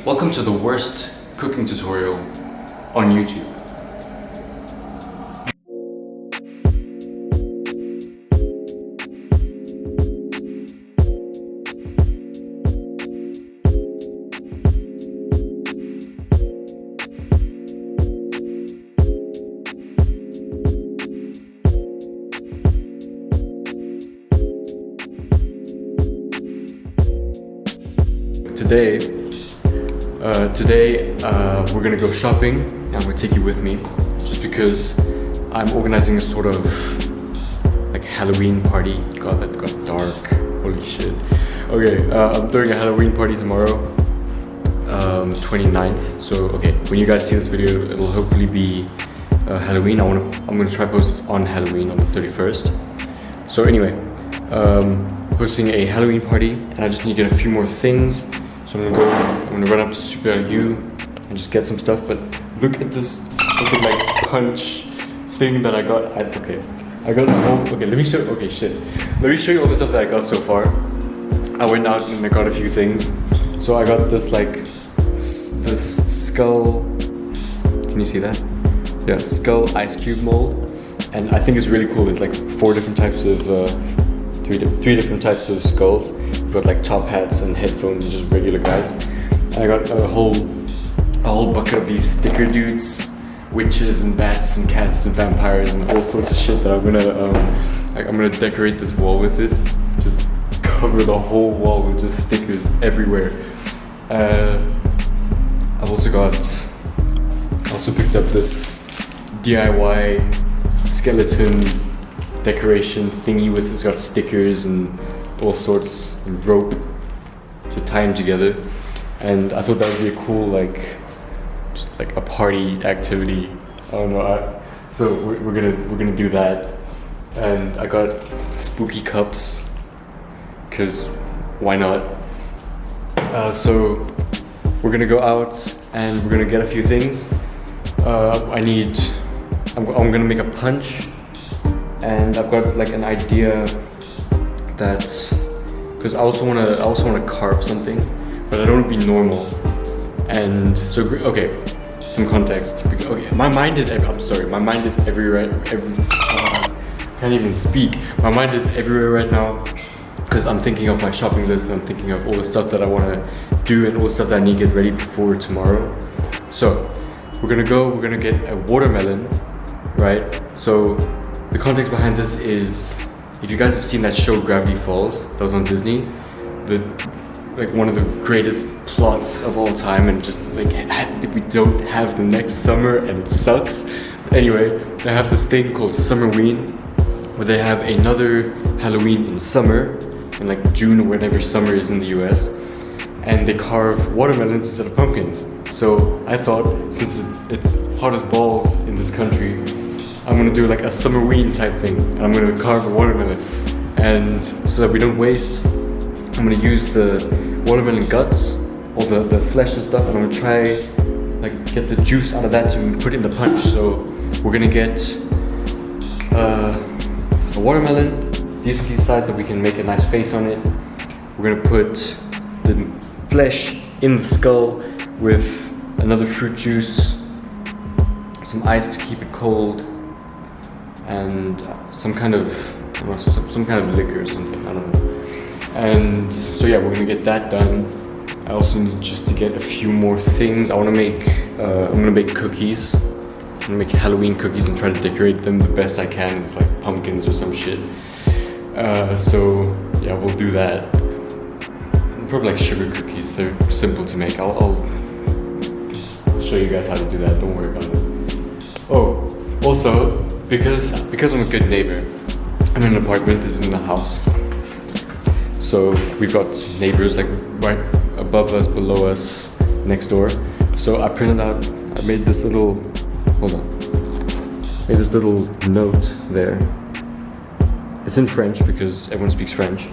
Welcome to the worst cooking tutorial on YouTube. Today we're gonna go shopping. I'm gonna take you with me just because I'm organizing a sort of like Halloween party. God, that got dark. Holy shit. Okay, I'm throwing a Halloween party tomorrow, 29th. So okay, when you guys see this video, it'll hopefully be Halloween. I'm gonna try post this on Halloween on the 31st. So anyway, hosting a Halloween party, and I just need to get a few more things. So I'm gonna run up to Super U and just get some stuff. But look at this fucking like punch thing that I got. I got a whole. Okay, let me show. Okay, shit. Let me show you all the stuff that I got so far. I went out and I got a few things. So I got this like this skull. Can you see that? Yeah, skull ice cube mold, and I think it's really cool. There's like four different types of. Three different types of skulls. We've got like top hats and headphones, and just regular guys. And I got a whole bucket of these sticker dudes, witches and bats and cats and vampires and all sorts of shit that I'm gonna decorate this wall with it. Just cover the whole wall with just stickers everywhere. I've also picked up this DIY skeleton decoration thingy with it's got stickers and all sorts of rope to tie them together, and I thought that would be a cool just like a party activity. I don't know. So we're gonna do that, and I got spooky cups because why not? So we're gonna go out and we're gonna get a few things. I'm gonna make a punch. And I've got like an idea that, because I also wanna carve something, but I don't want to be normal. And so okay, some context. Okay, my mind is everywhere. Can't even speak. My mind is everywhere right now because I'm thinking of my shopping list. I'm thinking of all the stuff that I want to do and all the stuff that I need to get ready before tomorrow. So we're gonna get a watermelon, right? So the context behind this is, if you guys have seen that show Gravity Falls, that was on Disney, one of the greatest plots of all time, and just like we don't have the next summer and it sucks. Anyway, they have this thing called Summerween, where they have another Halloween in summer, in like June or whenever summer is in the US, and they carve watermelons instead of pumpkins. So I thought, since it's hot as balls in this country, I'm gonna do like a Summerween type thing, and I'm gonna carve a watermelon. And so that we don't waste, I'm gonna use the watermelon guts, all the flesh and stuff, and I'm gonna try like get the juice out of that to put in the punch. So we're gonna get a watermelon, decently sized, that we can make a nice face on it. We're gonna put the flesh in the skull with another fruit juice, some ice to keep it cold, and some kind of liquor or something, I don't know. And so yeah, we're gonna get that done. I also need just to get a few more things. I'm gonna make cookies. I'm gonna make Halloween cookies and try to decorate them the best I can. It's like pumpkins or some shit. So yeah, we'll do that. Probably like sugar cookies. They're simple to make. I'll show you guys how to do that. Don't worry about it. Oh, also, because I'm a good neighbor, I'm in an apartment, this isn't a house. So we've got neighbors like right above us, below us, next door. So I made this little note there. It's in French because everyone speaks French.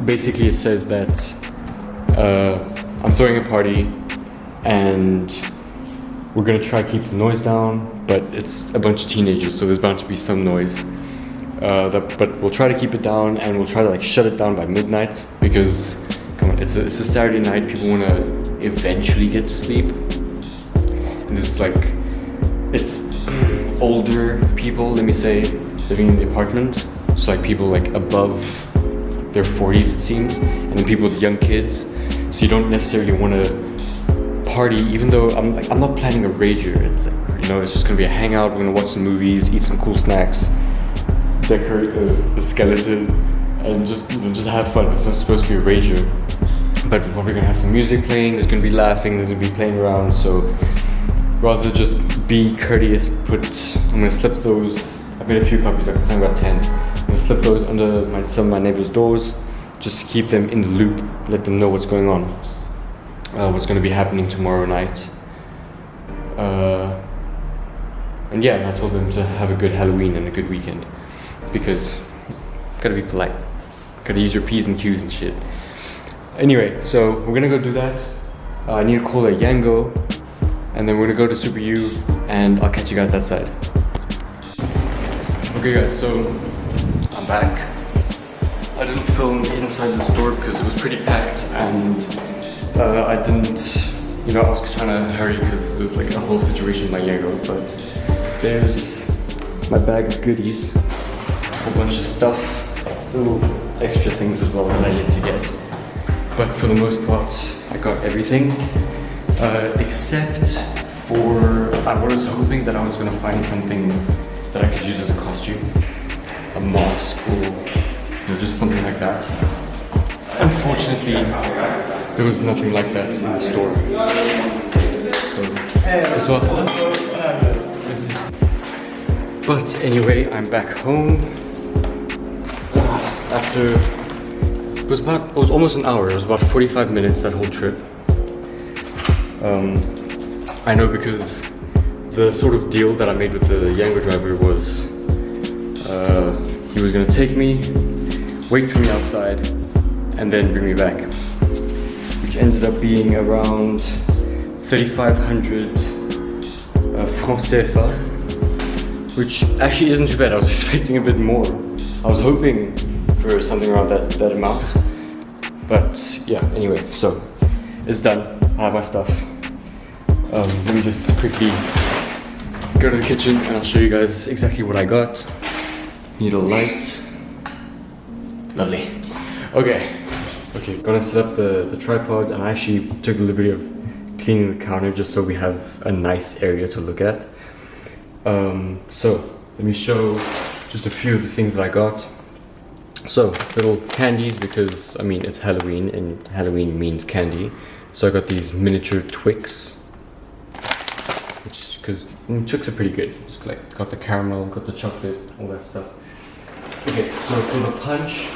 Basically it says that I'm throwing a party and we're gonna try to keep the noise down, but it's a bunch of teenagers, so there's bound to be some noise. But we'll try to keep it down, and we'll try to like shut it down by midnight, because come come on, it's a Saturday night. People want to eventually get to sleep. And this is like, it's older people, let me say, living in the apartment. So like people like above their 40s, it seems, and then people with young kids. So you don't necessarily want to party, even though I'm not planning a rager. You know, it's just gonna be a hangout. We're gonna watch some movies, eat some cool snacks, decorate the skeleton, and just have fun. It's not supposed to be a rager, but we're probably gonna have some music playing. There's gonna be laughing. There's gonna be playing around. So rather than just be courteous, I'm gonna slip those. I made a few copies. I think I got 10. I'm gonna slip those under some of my neighbors' doors, just to keep them in the loop, let them know what's going on, what's gonna be happening tomorrow night. And yeah, I told them to have a good Halloween and a good weekend, because gotta be polite, gotta use your P's and Q's and shit. Anyway, so we're gonna go do that. I need to call a Yango, and then we're gonna go to Super U, and I'll catch you guys that side. Okay guys, so I'm back. I didn't film inside the store because it was pretty packed, and I didn't, you know, I was trying to hurry because there was like a whole situation with my Yango. But there's my bag of goodies, a whole bunch of stuff, little extra things as well that I need to get. But for the most part, I got everything, except for, I was hoping that I was gonna find something that I could use as a costume, a mask or, you know, just something like that. Unfortunately, there was nothing like that in the store. So, but anyway, I'm back home. After, it was almost an hour. It was about 45 minutes, that whole trip. I know because the sort of deal that I made with the Yango driver was, he was gonna take me, wait for me outside, and then bring me back, which ended up being around 3,500 francs CFA, which actually isn't too bad. I was expecting a bit more. I was hoping for something around that amount, but yeah, anyway, so it's done. I have my stuff. Let me just quickly go to the kitchen and I'll show you guys exactly what I got. Need a light. Lovely. Okay, gonna set up the tripod, and I actually took the liberty of cleaning the counter just so we have a nice area to look at. So let me show just a few of the things that I got. So little candies, because I mean it's Halloween and Halloween means candy. So I got these miniature Twix, which, because Twix are pretty good. It's like got the caramel, got the chocolate, all that stuff. Okay, so for the punch,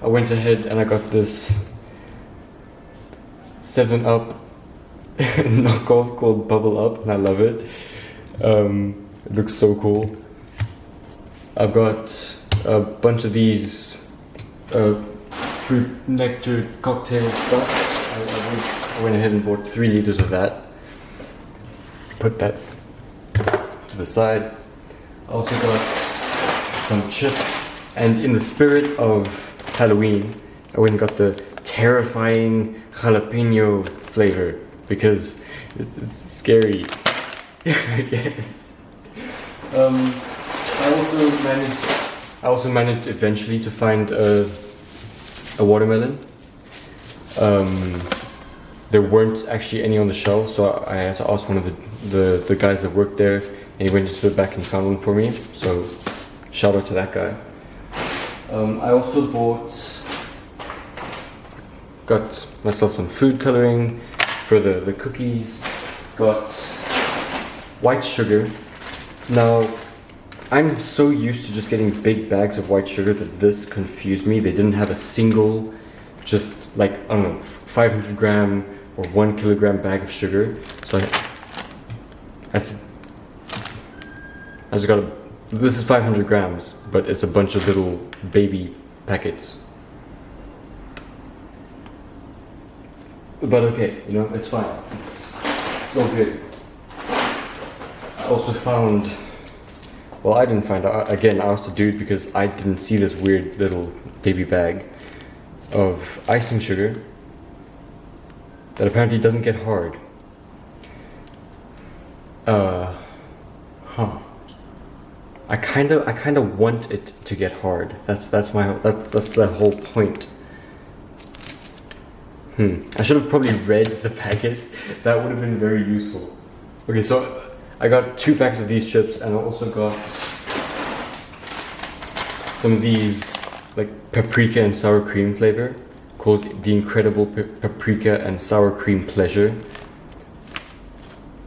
I went ahead and I got this 7-Up knockoff called Bubble Up, and I love it. It looks so cool. I've got a bunch of these fruit nectar cocktail stuff. I went ahead and bought 3 liters of that. Put that to the side. I also got some chips, and in the spirit of Halloween, I went and got the terrifying jalapeno flavor because it's scary, I guess. I also managed eventually to find a watermelon. There weren't actually any on the shelf, so I had to ask one of the guys that worked there, and he went into the back and found one for me. So shout out to that guy. I also got myself some food coloring for the cookies. Got white sugar. Now, I'm so used to just getting big bags of white sugar that this confused me. They didn't have a single, just like, I don't know, 500 gram or 1 kilogram bag of sugar. So I just got this is 500 grams, but it's a bunch of little baby packets. But okay, you know, it's fine. It's all good. I also found, well, I didn't find out. Again, I asked a dude because I didn't see this weird little baby bag of icing sugar. that apparently doesn't get hard. I kind of want it to get hard. That's the whole point. I should have probably read the packet. That would have been very useful. Okay, so I got 2 packs of these chips, and I also got some of these like paprika and sour cream flavor called the Incredible Paprika and Sour Cream Pleasure,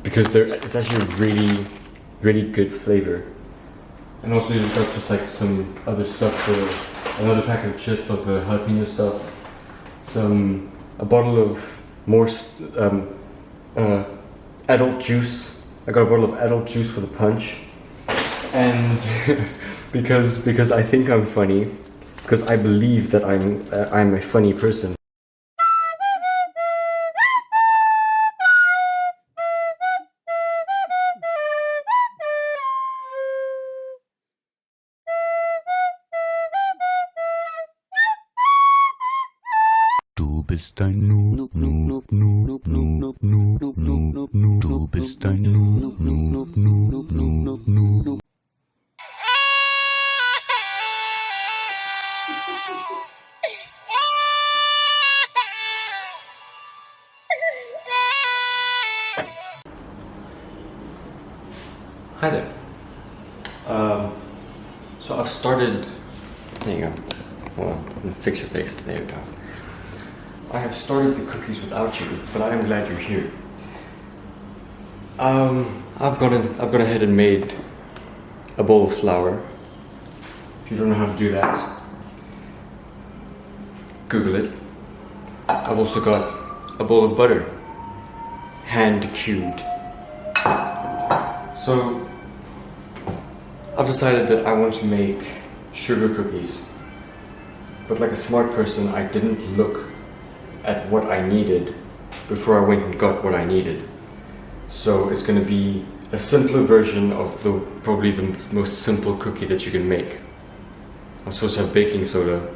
because it's actually a really good flavor. And also you've got just like some other stuff, for another pack of chips of the jalapeno stuff, a bottle of more adult juice. I got a bottle of adult juice for the punch, and because I think I'm funny, because I believe that I'm a funny person. Du bist ein Noob, Noob, Noob, Noob, Noob, Noob, Noob. Du bist ein Noob, Noob, Noob, Noob, Noob. Hi there. So I've started. There you go. Well, fix your face. There you go. I have started the cookies without you, but I am glad you're here. I've gone ahead and made a bowl of flour. If you don't know how to do that, Google it. I've also got a bowl of butter, hand cubed. So I've decided that I want to make sugar cookies, but like a smart person, I didn't look at what I needed before I went and got what I needed. So it's going to be a simpler version of probably the most simple cookie that you can make. I'm supposed to have baking soda.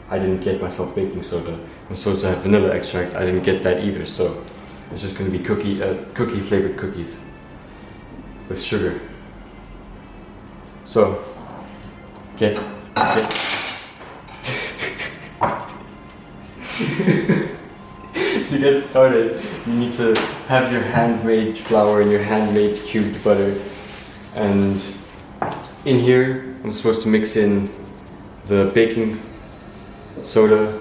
I didn't get myself baking soda. I'm supposed to have vanilla extract. I didn't get that either. So it's just going to be cookie flavored cookies with sugar. So get to get started, you need to have your handmade flour and your handmade cubed butter. And in here, I'm supposed to mix in the baking soda,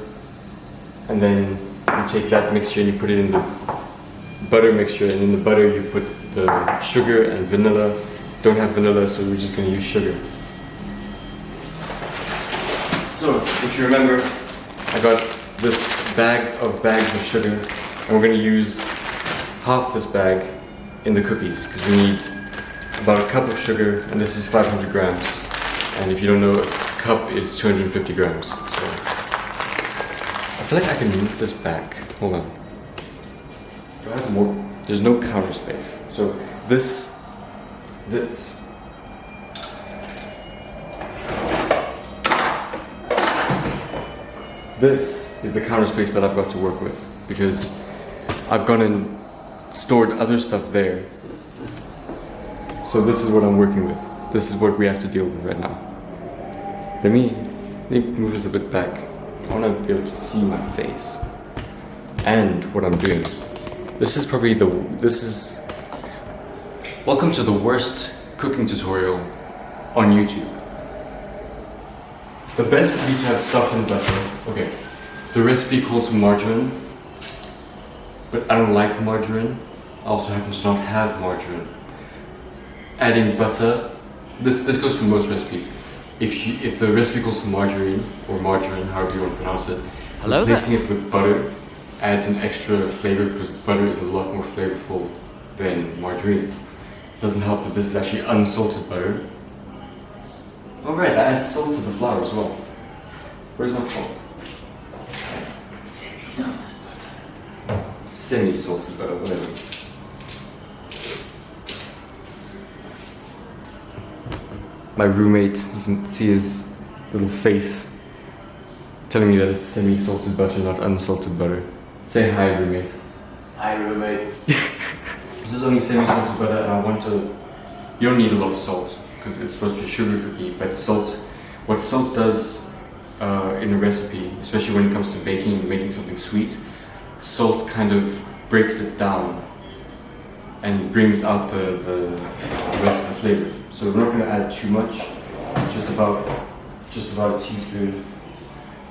and then you take that mixture and you put it in the butter mixture, and in the butter you put the sugar and vanilla. Don't have vanilla, so we're just going to use sugar. So, if you remember, I got this bags of sugar, and we're going to use half this bag in the cookies, because we need about a cup of sugar, and this is 500 grams. And if you don't know, a cup is 250 grams. So, I feel like I can move this back. Hold on. Do I have more? There's no counter space. So this is the counter space that I've got to work with, because I've gone and stored other stuff there. So this is what I'm working with. This is what we have to deal with right now. Let me move this a bit back. I want to be able to see my face and what I'm doing. Welcome to the worst cooking tutorial on YouTube. The best would be to have stuff in butter. Okay, the recipe calls for margarine, but I don't like margarine. I also happen to not have margarine. Adding butter, this goes for most recipes. If the recipe calls for margarine, or margarine, however you want to pronounce it, replacing it with butter adds an extra flavor, because butter is a lot more flavorful than margarine. It doesn't help that this is actually unsalted butter. Oh right, I add salt to the flour as well. Where's my salt? Semi-salted butter. Semi-salted butter, whatever. My roommate, you can see his little face telling me that it's semi-salted butter, not unsalted butter. Say hi, roommate. I relate. This is only semi-salted butter, and I want to. You don't need a lot of salt because it's supposed to be a sugar cookie. But salt, what salt does in a recipe, especially when it comes to baking and making something sweet, salt kind of breaks it down and brings out the rest of the flavor. So we're not going to add too much, just about a teaspoon.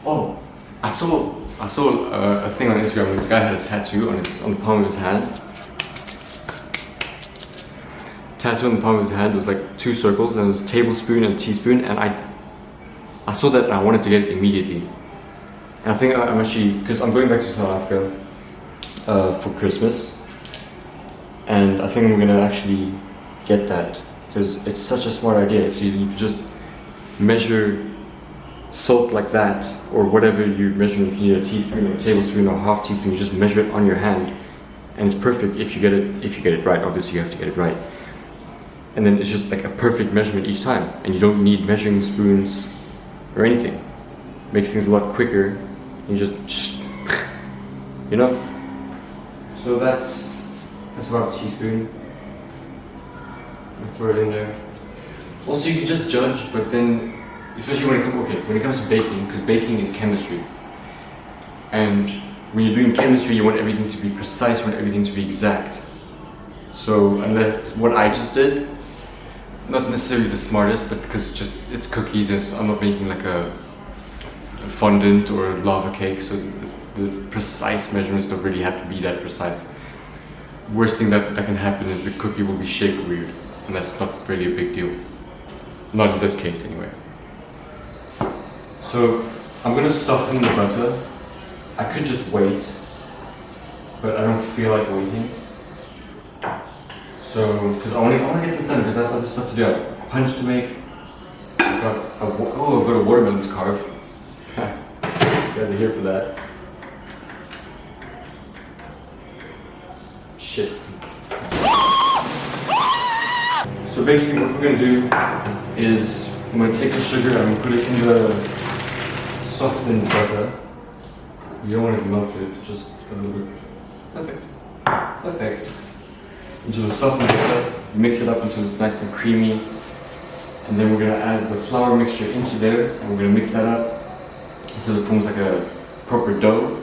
Oh, I saw a thing on Instagram where this guy had a tattoo on the palm of his hand. Tattoo on the palm of his hand was like 2 circles, and it was a tablespoon and a teaspoon, and I saw that and I wanted to get it immediately. And I think I'm actually, because I'm going back to South Africa for Christmas, and I think I'm gonna actually get that because it's such a smart idea. So you can just measure salt like that, or whatever you're measuring. If you need a teaspoon or a tablespoon or a half teaspoon, you just measure it on your hand, and it's perfect if you get it right. Obviously, you have to get it right. And then it's just like a perfect measurement each time, and you don't need measuring spoons or anything. Makes things a lot quicker. You just you know. So that's about a teaspoon. I'll throw it in there. Also, you can just judge, but then, especially when it comes to baking, because baking is chemistry, and when you're doing chemistry, you want everything to be precise, you want everything to be exact. So, and that's what I just did. Not necessarily the smartest, but because it's cookies, and I'm not making like a fondant or a lava cake, so the precise measurements don't really have to be that precise. Worst thing that can happen is the cookie will be shaped weird, and that's not really a big deal. Not in this case, anyway. So I'm gonna soften the butter. I could just wait, but I don't feel like waiting. So, because I want to get this done, because I have other stuff to do. I have a punch to make. I've got a watermelon to carve. You guys are here for that. Shit. So basically what we're going to do is I'm going to take the sugar and I'm going to put it in the softened butter. You don't want it melted, just a little bit. Perfect. Perfect. Into the softened butter, mix it up until it's nice and creamy. And then we're going to add the flour mixture into there, and we're going to mix that up until it forms like a proper dough.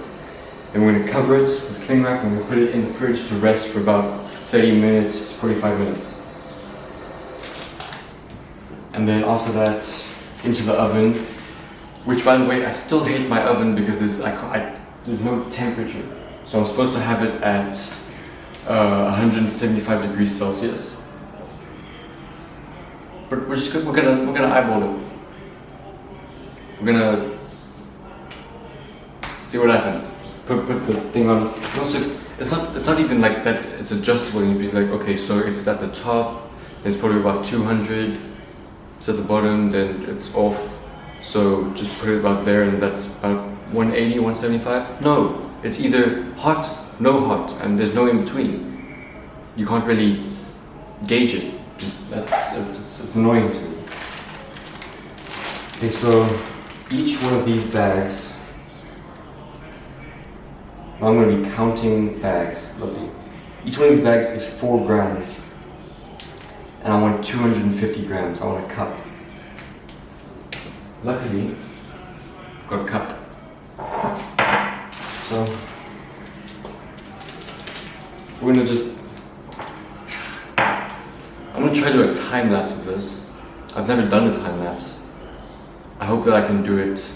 And we're going to cover it with cling wrap, and we're going to put it in the fridge to rest for about 30 minutes, 45 minutes. And then after that, into the oven, which by the way, I still hate my oven because there's no temperature. So I'm supposed to have it at 175 degrees Celsius. But we're gonna eyeball it. We're gonna see what happens. Put the thing on. Also, it's not even like that. It's adjustable. You'd be like, okay, so if it's at the top, then it's probably about 200. If it's at the bottom, then it's off. So just put it about there, and that's about 180, 175. No, it's either hot, no hot, and there's no in between. You can't really gauge it. It's annoying to me. Okay, so each one of these bags, I'm going to be counting bags. Lovely. Each one of these bags is 4 grams, and I want 250 grams. I want a cup. Luckily, I've got a cup. So we're gonna I'm gonna try to do a time lapse of this. I've never done a time lapse. I hope that I can do it.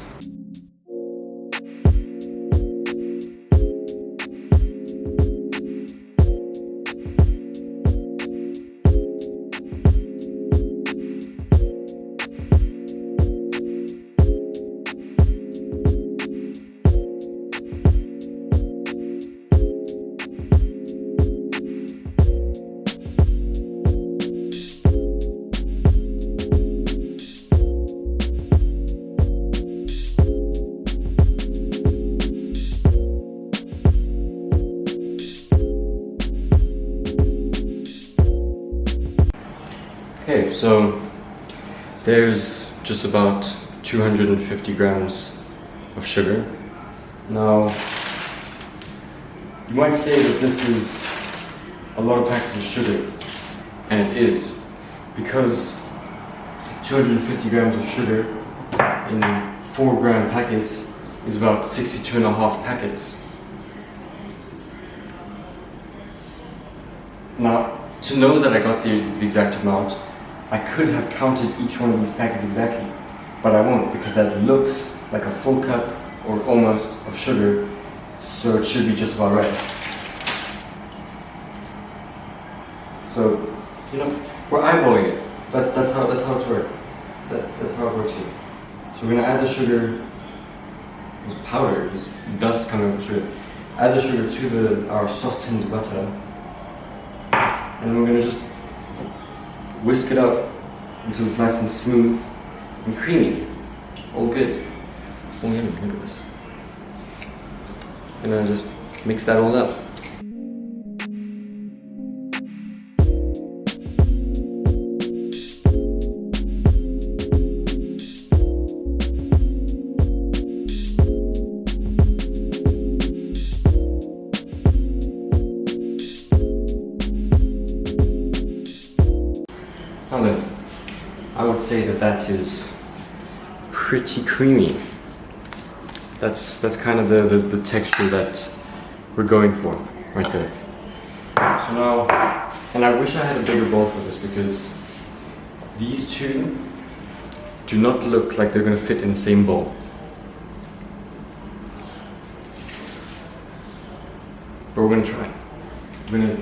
Okay, so there's just about 250 grams of sugar. Now, You might say that this is a lot of packets of sugar, and it is, because 250 grams of sugar in 4-gram packets is about 62.5 packets. Now, to know that I got the exact amount, I could have counted each one of these packets exactly, but I won't, because that looks like a full cup or almost of sugar, so it should be just about right. So, you know, we're eyeballing it. That's how it's worked. That's how it works here. So we're gonna add the sugar. There's powder, there's dust coming off the sugar. Add the sugar to our softened butter, and we're gonna just whisk it up until it's nice and smooth and creamy. All good. Oh, yummy, look at this. And then just mix that all up. Now then, I would say that is pretty creamy. That's kind of the texture that we're going for right there. So now, and I wish I had a bigger bowl for this, because these two do not look like they're gonna fit in the same bowl. But we're gonna try. We're gonna,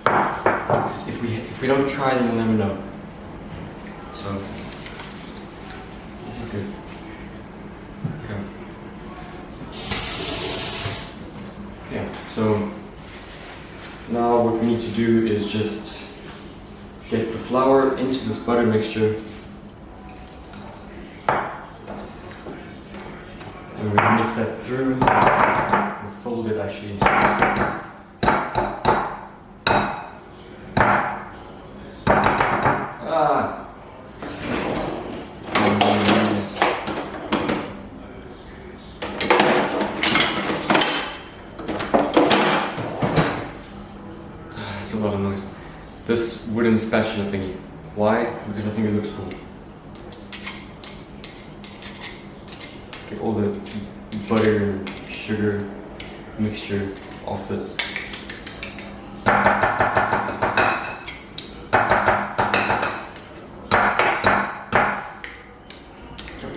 because if we don't try, then we'll never know. So this is good. Okay. Okay, so now what we need to do is just get the flour into this butter mixture, and we're gonna mix that through and fold it actually into a lot of noise. This wooden spatula thingy. Why? Because I think it looks cool. Get all the butter and sugar mixture off it.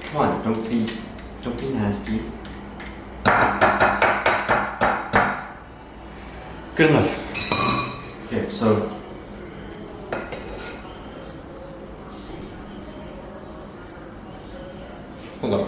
Come on, don't be nasty. Good enough. Okay, so hold on.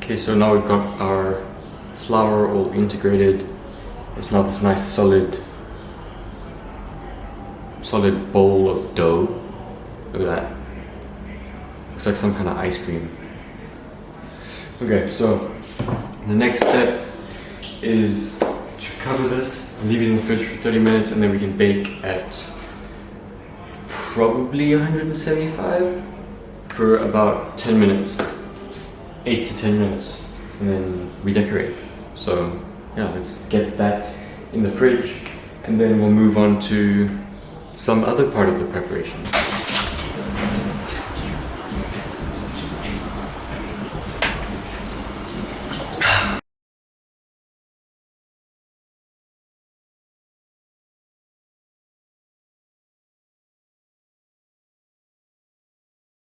Okay, so now we've got our flour all integrated. It's now this nice solid bowl of dough. Look at that. Looks like some kind of ice cream. Okay, so the next step is to cover this and leave it in the fridge for 30 minutes, and then we can bake at probably 175 for about 10 minutes. 8 to 10 minutes, and then we decorate. So yeah, let's get that in the fridge, and then we'll move on to some other part of the preparations.